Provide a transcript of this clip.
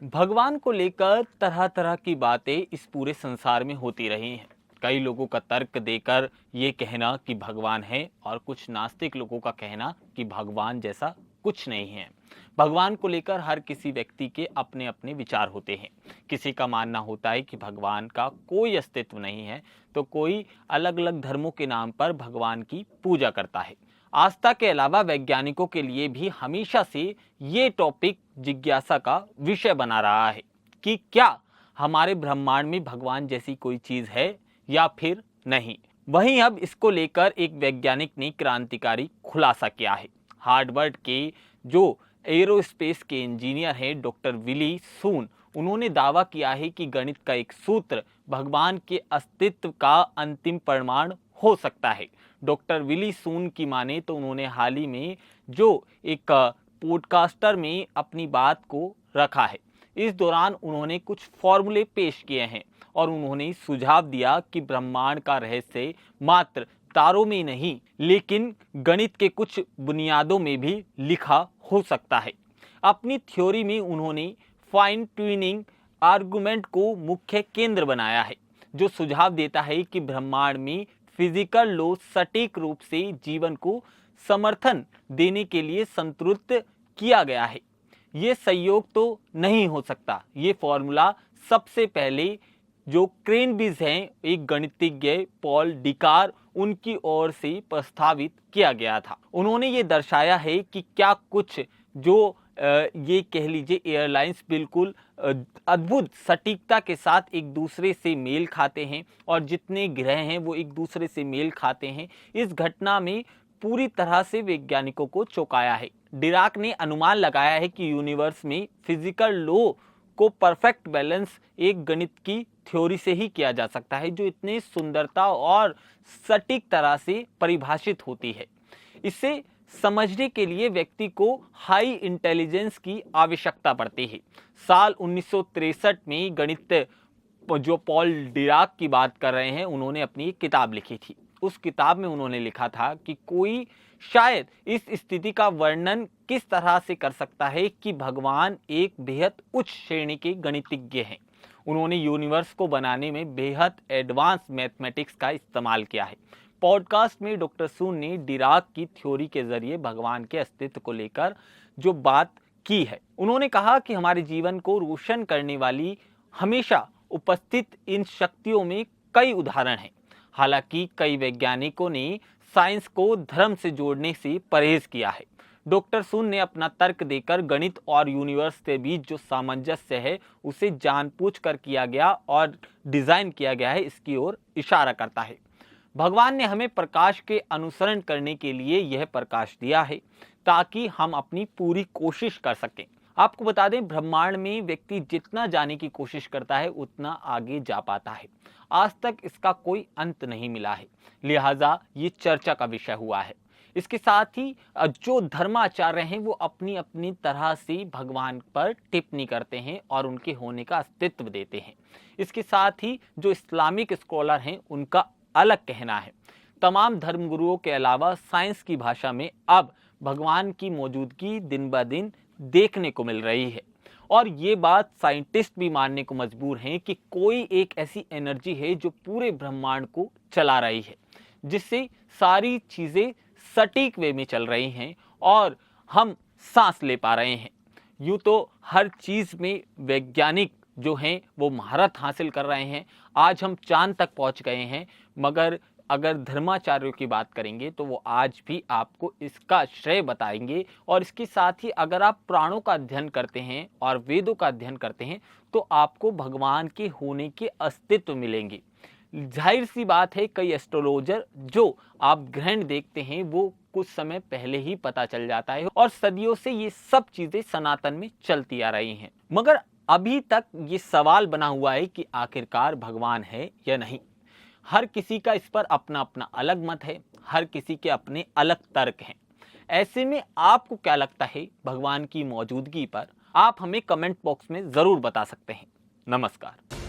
भगवान को लेकर तरह तरह की बातें इस पूरे संसार में होती रही हैं। कई लोगों का तर्क देकर ये कहना कि भगवान है और कुछ नास्तिक लोगों का कहना कि भगवान जैसा कुछ नहीं है। भगवान को लेकर हर किसी व्यक्ति के अपने अपने विचार होते हैं। किसी का मानना होता है कि भगवान का कोई अस्तित्व नहीं है, तो कोई अलग अलग धर्मों के नाम पर भगवान की पूजा करता है। आस्था के अलावा वैज्ञानिकों के लिए भी हमेशा से ये टॉपिक जिज्ञासा का विषय बना रहा है कि क्या हमारे ब्रह्मांड में भगवान जैसी कोई चीज है या फिर नहीं। वहीं अब इसको लेकर एक वैज्ञानिक ने क्रांतिकारी खुलासा किया है। हार्वर्ड के जो एरोस्पेस के इंजीनियर हैं डॉक्टर विली सून, उन्होंने दावा किया है कि गणित का एक सूत्र भगवान के अस्तित्व का अंतिम प्रमाण हो सकता है। डॉक्टर विली सून की माने तो उन्होंने हाल ही में जो एक पॉडकास्टर में अपनी बात को रखा है। इस दौरान उन्होंने कुछ फॉर्मूले पेश किए हैं और उन्होंने सुझाव दिया कि ब्रह्मांड का रहस्य मात्र तारों में नहीं, लेकिन गणित के कुछ बुनियादों में भी लिखा हो सकता है। अपनी थ्योरी में उन्होंने फाइन ट्यूनिंग आर्गुमेंट को मुख्य केंद्र बनाया है, जो सुझाव देता है कि ब्रह्मांड में फिजिकल लॉ सटीक रूप से जीवन को समर्थन देने के लिए संतुलित किया गया है। ये संयोग तो नहीं हो सकता। ये फॉर्मूला सबसे पहले जो क्रेनबीज हैं, एक गणितज्ञ पॉल डिकार, उनकी ओर से प्रस्तावित किया गया था। उन्होंने ये दर्शाया है कि क्या कुछ जो ये कह लीजिए एयरलाइंस बिल्कुल अद्भुत सटीकता के साथ एक दूसरे से मेल खाते हैं और जितने ग्रह हैं वो एक दूसरे से मेल खाते हैं। इस घटना में पूरी तरह से वैज्ञानिकों को चौंकाया है। डिराक ने अनुमान लगाया है कि यूनिवर्स में फिजिकल लॉ को परफेक्ट बैलेंस एक गणित की थ्योरी से ही किया जा सकता है, जो इतनी सुंदरता और सटीक तरह से परिभाषित होती है। इसे समझने के लिए व्यक्ति को हाई इंटेलिजेंस की आवश्यकता पड़ती है। साल 1963 में गणित जो पॉल डिराक की बात कर रहे हैं, उन्होंने अपनी एक किताब लिखी थी। उस किताब में उन्होंने लिखा था कि कोई शायद इस स्थिति का वर्णन किस तरह से कर सकता है कि भगवान एक बेहद उच्च श्रेणी के गणितज्ञ हैं। उन्होंने यूनिवर्स को बनाने में बेहद एडवांस मैथमेटिक्स का इस्तेमाल किया है। पॉडकास्ट में डॉक्टर सून ने डिराक की थ्योरी के जरिए भगवान के अस्तित्व को लेकर जो बात की है, उन्होंने कहा कि हमारे जीवन को रोशन करने वाली हमेशा उपस्थित इन शक्तियों में कई उदाहरण हैं। हालांकि कई वैज्ञानिकों ने साइंस को धर्म से जोड़ने से परहेज किया है। डॉक्टर सून ने अपना तर्क देकर गणित और यूनिवर्स के बीच जो सामंजस्य है उसे जानबूझकर किया गया और डिजाइन किया गया है, इसकी ओर इशारा करता है। भगवान ने हमें प्रकाश के अनुसरण करने के लिए यह प्रकाश दिया है ताकि हम अपनी पूरी कोशिश कर सकें। आपको बता दें, ब्रह्मांड में व्यक्ति जितना जाने की कोशिश करता है उतना आगे जा पाता है। आज तक इसका कोई अंत नहीं मिला है, लिहाजा ये चर्चा का विषय हुआ है। इसके साथ ही जो धर्माचार्य हैं वो अपनी अपनी तरह से भगवान पर टिप्पणी करते हैं और उनके होने का अस्तित्व देते हैं। इसके साथ ही जो इस्लामिक स्कॉलर हैं उनका अलग कहना है। तमाम धर्मगुरुओं के अलावा साइंस की भाषा में अब भगवान की मौजूदगी दिन ब दिन देखने को मिल रही है और ये बात साइंटिस्ट भी मानने को मजबूर हैं कि कोई एक ऐसी एनर्जी है जो पूरे ब्रह्मांड को चला रही है, जिससे सारी चीजें सटीक वे में चल रही हैं और हम सांस ले पा रहे हैं। यूं तो हर चीज में वैज्ञानिक जो हैं वो महारत हासिल कर रहे हैं। आज हम चांद तक पहुंच गए हैं, मगर अगर धर्माचार्यों की बात करेंगे तो वो आज भी आपको इसका श्रेय बताएंगे। और इसके साथ ही अगर आप पुराणों का अध्ययन करते हैं और वेदों का अध्ययन करते हैं तो आपको भगवान के होने के अस्तित्व मिलेंगे। जाहिर सी बात है, कई एस्ट्रोलॉजर जो आप ग्रहण देखते हैं वो कुछ समय पहले ही पता चल जाता है और सदियों से ये सब चीजें सनातन में चलती आ रही हैं। मगर अभी तक ये सवाल बना हुआ है कि आखिरकार भगवान है या नहीं। हर किसी का इस पर अपना अपना अलग मत है, हर किसी के अपने अलग तर्क हैं। ऐसे में आपको क्या लगता है भगवान की मौजूदगी पर? आप हमें कमेंट बॉक्स में जरूर बता सकते हैं। नमस्कार।